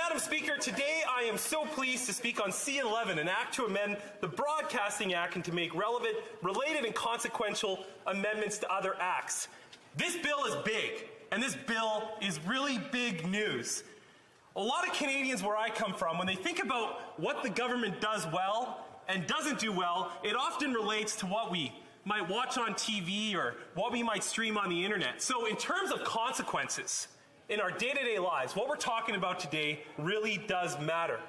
Madam Speaker, today I am so pleased to speak on C-11, an act to amend the Broadcasting Act and to make relevant, related and consequential amendments to other acts. This bill is big, and this bill is really big news. A lot of Canadians where I come from, when they think about what the government does well and doesn't do well, it often relates to what we might watch on TV or what we might stream on the internet. So in terms of consequences in our day-to-day lives, what we're talking about today really does matter.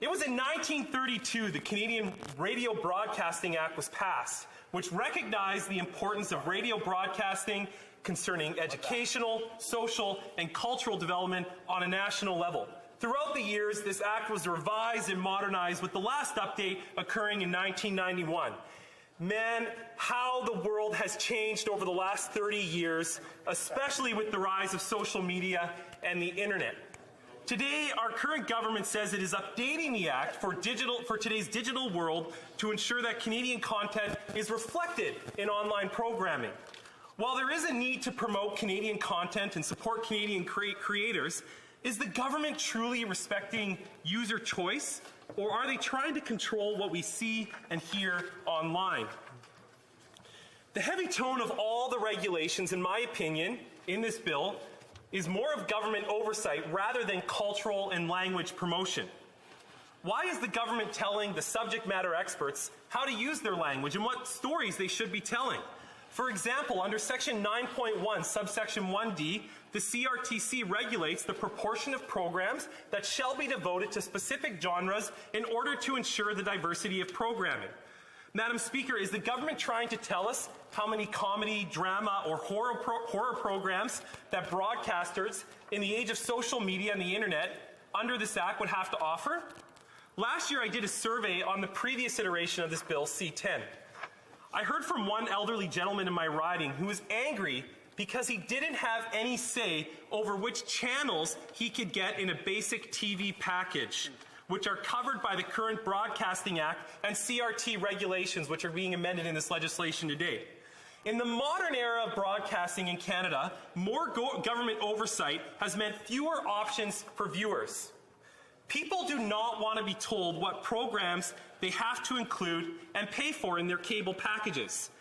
It was in 1932 the Canadian Radio Broadcasting Act was passed, which recognized the importance of radio broadcasting concerning educational, social, and cultural development on a national level. Throughout the years, this act was revised and modernized, with the last update occurring in 1991. Man, how the world has changed over the last 30 years, especially with the rise of social media and the internet. Today, our current government says it is updating the Act for today's digital world to ensure that Canadian content is reflected in online programming. While there is a need to promote Canadian content and support Canadian creators, is the government truly respecting user choice, or are they trying to control what we see and hear online? The heavy tone of all the regulations, in my opinion, in this bill is more of government oversight rather than cultural and language promotion. Why is the government telling the subject matter experts how to use their language and what stories they should be telling? For example, under Section 9.1, subsection 1D, the CRTC regulates the proportion of programs that shall be devoted to specific genres in order to ensure the diversity of programming. Madam Speaker, is the government trying to tell us how many comedy, drama, or horror programs that broadcasters in the age of social media and the internet under this Act would have to offer? Last year I did a survey on the previous iteration of this bill, C-10. I heard from one elderly gentleman in my riding who was angry because he didn't have any say over which channels he could get in a basic TV package, which are covered by the current Broadcasting Act and CRT regulations, which are being amended in this legislation today. In the modern era of broadcasting in Canada, more government oversight has meant fewer options for viewers. People do not want to be told what programs they have to include and pay for in their cable packages.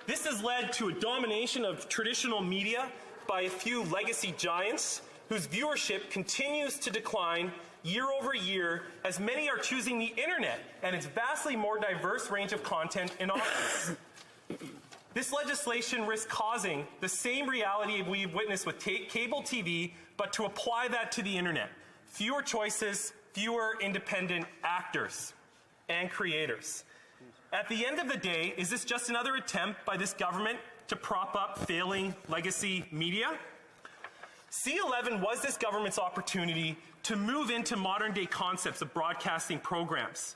This has led to a domination of traditional media by a few legacy giants whose viewership continues to decline year over year as many are choosing the internet and its vastly more diverse range of content and options. This legislation risks causing the same reality we've witnessed with cable TV, but to apply that to the internet. Fewer choices, fewer independent actors and creators. At the end of the day, is this just another attempt by this government to prop up failing legacy media? C-11 was this government's opportunity to move into modern-day concepts of broadcasting programs.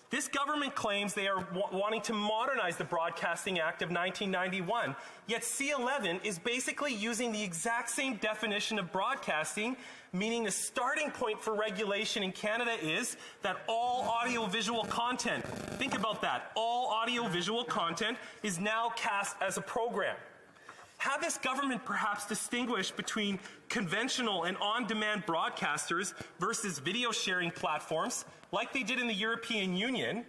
This government claims they are wanting to modernize the Broadcasting Act of 1991, yet C-11 is basically using the exact same definition of broadcasting, meaning the starting point for regulation in Canada is that all audiovisual content, think about that, all audiovisual content is now cast as a program. Had this government perhaps distinguished between conventional and on-demand broadcasters versus video sharing platforms, like they did in the European Union,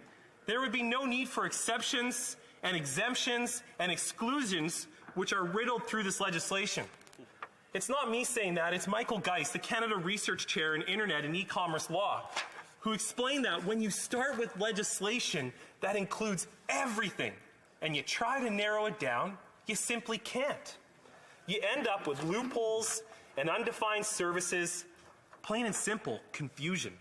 there would be no need for exceptions and exemptions and exclusions which are riddled through this legislation. It's not me saying that, it's Michael Geist, the Canada Research Chair in Internet and E-commerce Law, who explained that when you start with legislation that includes everything and you try to narrow it down, you simply can't. You end up with loopholes and undefined services, plain and simple, confusion.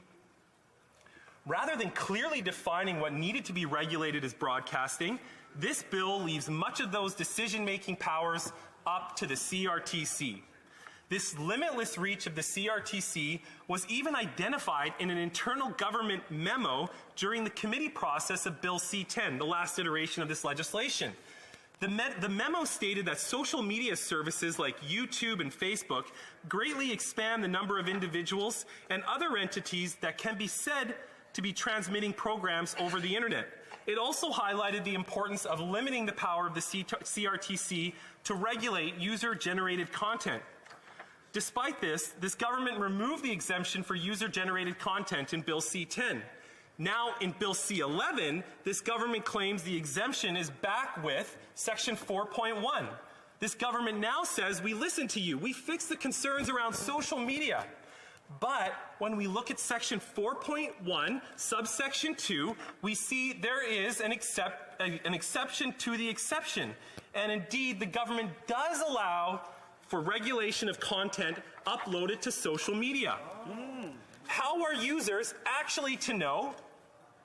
Rather than clearly defining what needed to be regulated as broadcasting, this bill leaves much of those decision-making powers up to the CRTC. This limitless reach of the CRTC was even identified in an internal government memo during the committee process of Bill C-10, the last iteration of this legislation. The memo stated that social media services like YouTube and Facebook greatly expand the number of individuals and other entities that can be said to be transmitting programs over the internet. It also highlighted the importance of limiting the power of the CRTC to regulate user-generated content. Despite this government removed the exemption for user-generated content in Bill C-10. Now, in Bill C-11, this government claims the exemption is back with Section 4.1. This government now says, we listened to you, we fixed the concerns around social media. But when we look at Section 4.1, subsection 2, we see there is an exception to the exception. And indeed, the government does allow for regulation of content uploaded to social media. How are users actually to know,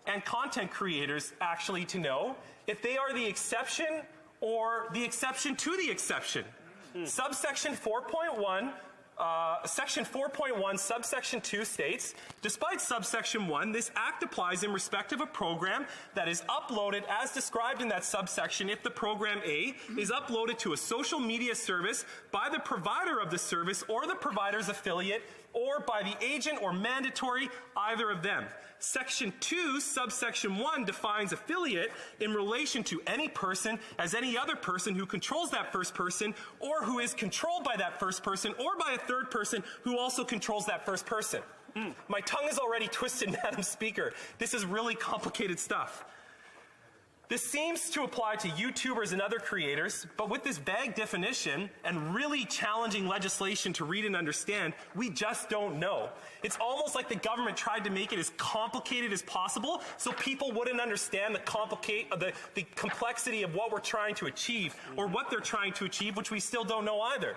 and content creators actually to know, if they are the exception or the exception to the exception? Subsection 4.1, Section 4.1, subsection 2 states, despite subsection 1, this act applies in respect of a program that is uploaded as described in that subsection if the program A is uploaded to a social media service by the provider of the service or the provider's affiliate or by the agent or mandatory, either of them. Section 2, subsection 1 defines affiliate in relation to any person as any other person who controls that first person or who is controlled by that first person or by a third person who also controls that first person. My tongue is already twisted, Madam Speaker. This is really complicated stuff. This seems to apply to YouTubers and other creators, but with this vague definition and really challenging legislation to read and understand, we just don't know. It's almost like the government tried to make it as complicated as possible so people wouldn't understand the complexity of what we're trying to achieve or what they're trying to achieve, which we still don't know either.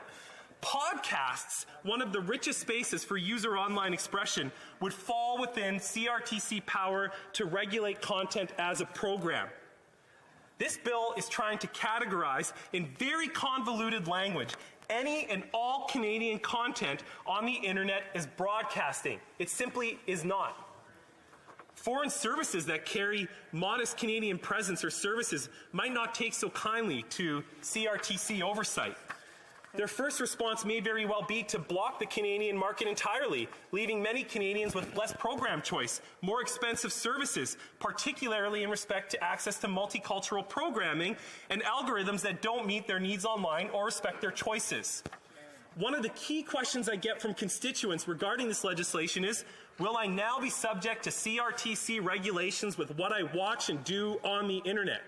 Podcasts, one of the richest spaces for user online expression, would fall within CRTC power to regulate content as a program. This bill is trying to categorize in very convoluted language any and all Canadian content on the internet as broadcasting. It simply is not. Foreign services that carry modest Canadian presence or services might not take so kindly to CRTC oversight. Their first response may very well be to block the Canadian market entirely, leaving many Canadians with less program choice, more expensive services, particularly in respect to access to multicultural programming and algorithms that don't meet their needs online or respect their choices. One of the key questions I get from constituents regarding this legislation is, will I now be subject to CRTC regulations with what I watch and do on the internet?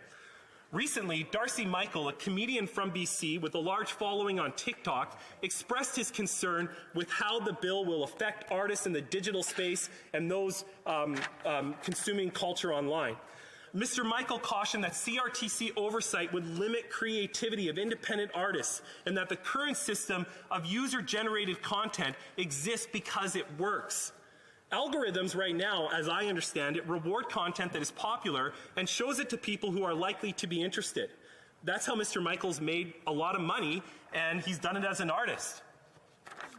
Recently, Darcy Michael, a comedian from BC with a large following on TikTok, expressed his concern with how the bill will affect artists in the digital space and those consuming culture online. Mr. Michael cautioned that CRTC oversight would limit creativity of independent artists and that the current system of user-generated content exists because it works. Algorithms right now, as I understand it, reward content that is popular and shows it to people who are likely to be interested. That's how Mr. Michael's made a lot of money, and he's done it as an artist.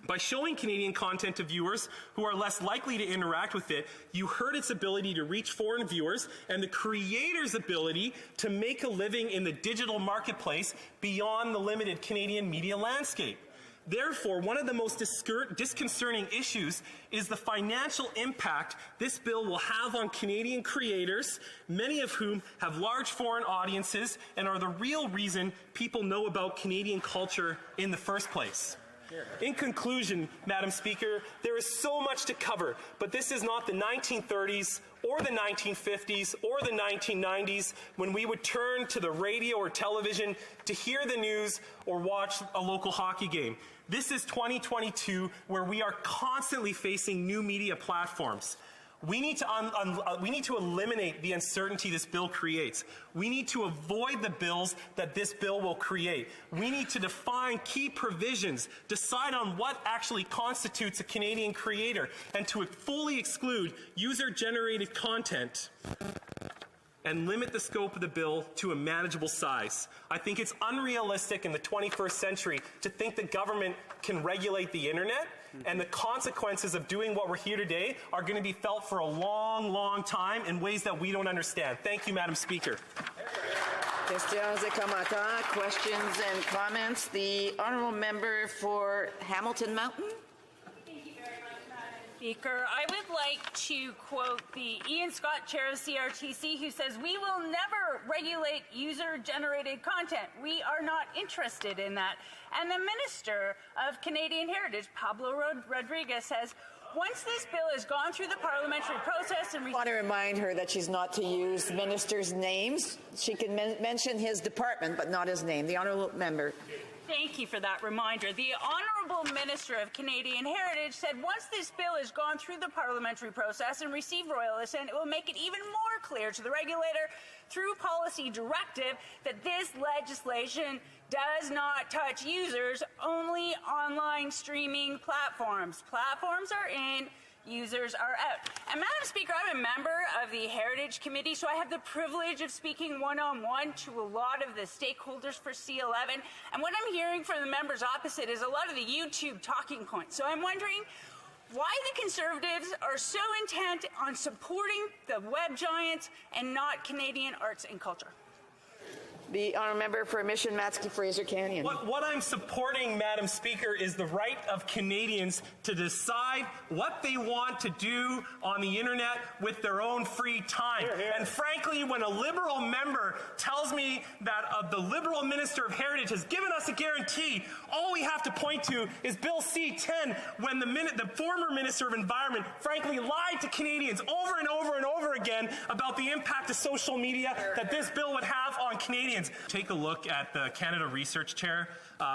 By showing Canadian content to viewers who are less likely to interact with it, you hurt its ability to reach foreign viewers and the creator's ability to make a living in the digital marketplace beyond the limited Canadian media landscape. Therefore, one of the most disconcerting issues is the financial impact this bill will have on Canadian creators, many of whom have large foreign audiences and are the real reason people know about Canadian culture in the first place. In conclusion, Madam Speaker, there is so much to cover, but this is not the 1930s or the 1950s or the 1990s when we would turn to the radio or television to hear the news or watch a local hockey game. This is 2022, where we are constantly facing new media platforms. We need to eliminate the uncertainty this bill creates. We need to avoid the bills that this bill will create. We need to define key provisions, decide on what actually constitutes a Canadian creator, and to fully exclude user-generated content and limit the scope of the bill to a manageable size. I think it's unrealistic in the 21st century to think the government can regulate the internet, and the consequences of doing what we're here today are going to be felt for a long, long time in ways that we don't understand. Thank you, Madam Speaker. Questions et commentaires, questions and comments. The honourable member for Hamilton Mountain. Thank you very much, Madam Speaker, I would like to quote the Ian Scott, chair of CRTC, who says, "We will never regulate user-generated content. We are not interested in that." And the Minister of Canadian Heritage, Pablo Rodriguez, says, "Once this bill has gone through the parliamentary process and..." I want to remind her that she's not to use ministers' names. She can mention his department, but not his name. The honourable member. Thank you for that reminder. The Honourable Minister of Canadian Heritage said once this bill has gone through the parliamentary process and received royal assent, it will make it even more clear to the regulator through policy directive that this legislation does not touch users, only online streaming platforms. Platforms are in, users are out. And Madam Speaker, I'm a member of the Heritage Committee, so I have the privilege of speaking one-on-one to a lot of the stakeholders for C-11. And what I'm hearing from the members opposite is a lot of the YouTube talking points. So I'm wondering why the Conservatives are so intent on supporting the web giants and not Canadian arts and culture. The honourable member for Mission Matsky Fraser Canyon. What I'm supporting, Madam Speaker, is the right of Canadians to decide what they want to do on the internet with their own free time. Hear, hear. And frankly, when a Liberal member tells me that the Liberal Minister of Heritage has given us a guarantee, all we have to point to is Bill C-10, when the former Minister of Environment frankly lied to Canadians over and over and over again about the impact of social media that this bill would have on Canadians. Take a look at the Canada Research Chair,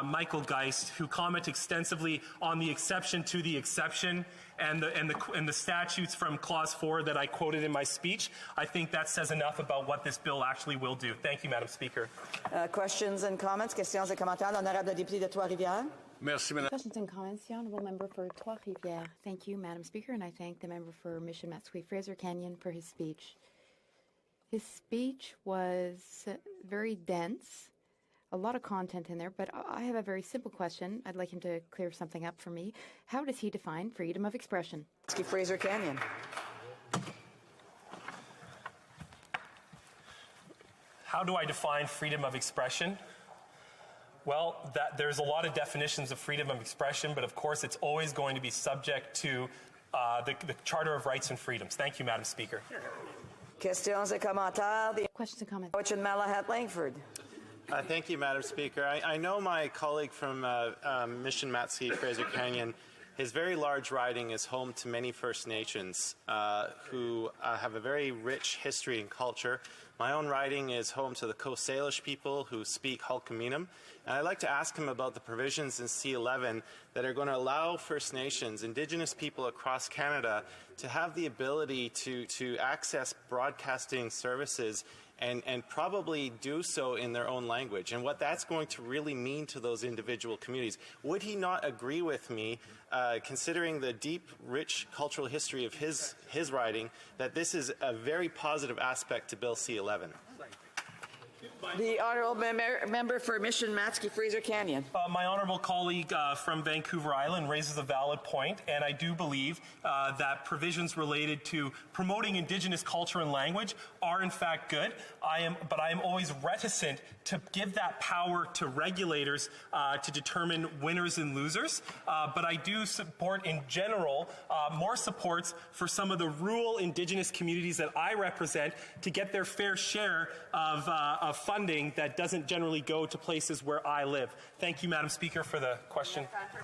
Michael Geist, who commented extensively on the exception to the exception and the statutes from Clause 4 that I quoted in my speech. I think that says enough about what this bill actually will do. Thank you, Madam Speaker. Questions and comments? Questions et commentaires. L'honorable député de Trois-Rivières. Merci, Madame. Questions and comments. The honourable member for Trois-Rivières. Thank you, Madam Speaker, and I thank the member for Mission Matsui Fraser Canyon for his speech. His speech was very dense, a lot of content in there, but I have a very simple question. I'd like him to clear something up for me. How does he define freedom of expression? Fraser Canyon. How do I define freedom of expression? Well, there's a lot of definitions of freedom of expression, but of course it's always going to be subject to the Charter of Rights and Freedoms. Thank you, Madam Speaker. Questions et commentaires. The Questions and comments. Fortune Malahat Langford. Thank you, Madam Speaker. I know my colleague from Mission Matsky Fraser Canyon. His very large riding is home to many First Nations who have a very rich history and culture. My own riding is home to the Coast Salish people who speak Hulkaminam. And I'd like to ask him about the provisions in C-11 that are going to allow First Nations, Indigenous people across Canada, to have the ability to access broadcasting services and probably do so in their own language, and what that's going to really mean to those individual communities. Would he not agree with me, considering the deep, rich cultural history of his riding, that this is a very positive aspect to Bill C-11? The honourable member for Mission Matsky Fraser Canyon. My honourable colleague from Vancouver Island raises a valid point, and I do believe that provisions related to promoting Indigenous culture and language are in fact good. But I am always reticent to give that power to regulators to determine winners and losers. But I do support, in general, more supports for some of the rural Indigenous communities that I represent to get their fair share of funding that doesn't generally go to places where I live. Thank you, Madam Speaker, for the question.